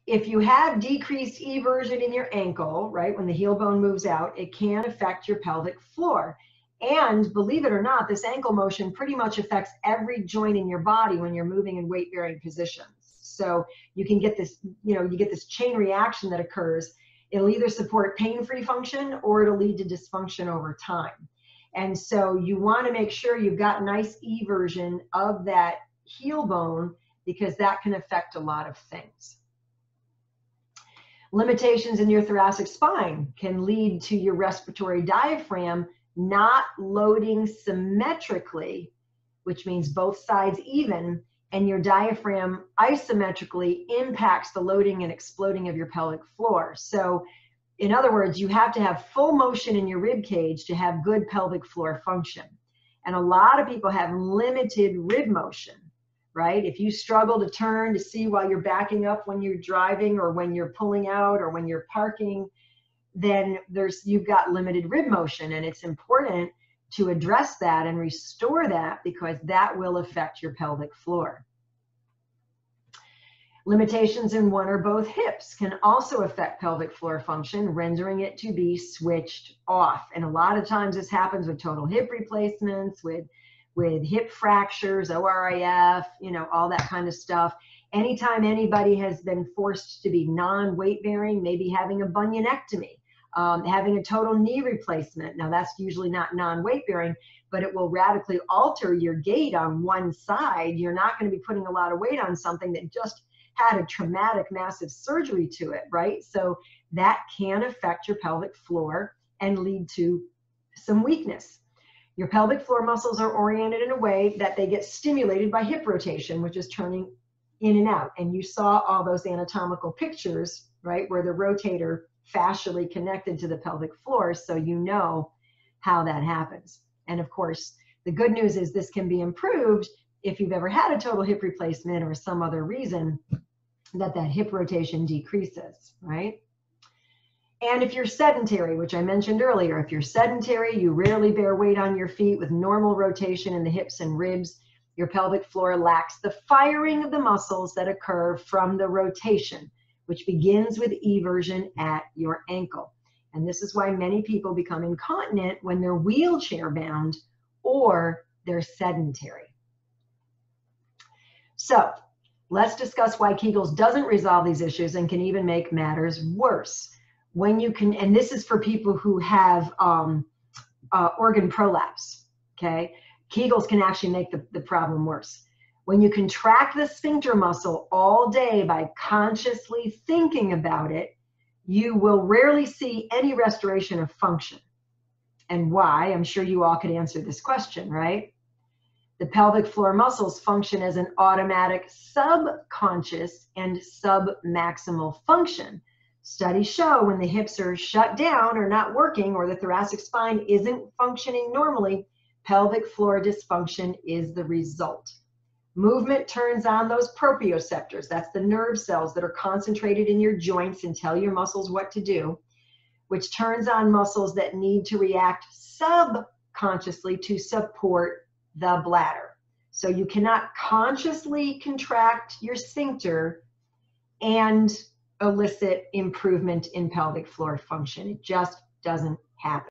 If you have decreased eversion in your ankle, right, when the heel bone moves out, it can affect your pelvic floor. And believe it or not, this ankle motion pretty much affects every joint in your body when you're moving in weight-bearing positions. So you can get this, you get this chain reaction that occurs. It'll either support pain-free function or it'll lead to dysfunction over time. And so you want to make sure you've got nice eversion of that heel bone, because that can affect a lot of things. Limitations in your thoracic spine can lead to your respiratory diaphragm not loading symmetrically, which means both sides even, and your diaphragm isometrically impacts the loading and exploding of your pelvic floor. So in other words, you have to have full motion in your rib cage to have good pelvic floor function. And a lot of people have limited rib motion, right? If you struggle to turn to see while you're backing up when you're driving or when you're pulling out or when you're parking, then you've got limited rib motion, and it's important to address that and restore that, because that will affect your pelvic floor. Limitations in one or both hips can also affect pelvic floor function, rendering it to be switched off. And a lot of times this happens with total hip replacements, with hip fractures, ORIF, all that kind of stuff. Anytime anybody has been forced to be non-weight bearing, maybe having a bunionectomy, having a total knee replacement. Now that's usually not non-weight bearing, but it will radically alter your gait on one side. You're not going to be putting a lot of weight on something that just had a traumatic, massive surgery to it, right? So that can affect your pelvic floor and lead to some weakness. Your pelvic floor muscles are oriented in a way that they get stimulated by hip rotation, which is turning in and out. And you saw all those anatomical pictures, right, where the rotator fascially connected to the pelvic floor, so you know how that happens. And of course, the good news is this can be improved if you've ever had a total hip replacement or some other reason that hip rotation decreases, right? And if you're sedentary, which I mentioned earlier, if you're sedentary, you rarely bear weight on your feet with normal rotation in the hips and ribs, your pelvic floor lacks the firing of the muscles that occur from the rotation, which begins with eversion at your ankle. And this is why many people become incontinent when they're wheelchair bound or they're sedentary. So let's discuss why Kegels doesn't resolve these issues and can even make matters worse. When you can, and this is for people who have organ prolapse, okay? Kegels can actually make the problem worse. When you contract the sphincter muscle all day by consciously thinking about it, you will rarely see any restoration of function. And why? I'm sure you all could answer this question, right? The pelvic floor muscles function as an automatic subconscious and submaximal function. Studies show when the hips are shut down or not working, or the thoracic spine isn't functioning normally, pelvic floor dysfunction is the result. Movement turns on those proprioceptors. That's the nerve cells that are concentrated in your joints and tell your muscles what to do, which turns on muscles that need to react subconsciously to support the bladder. So you cannot consciously contract your sphincter and elicit improvement in pelvic floor function. It just doesn't happen.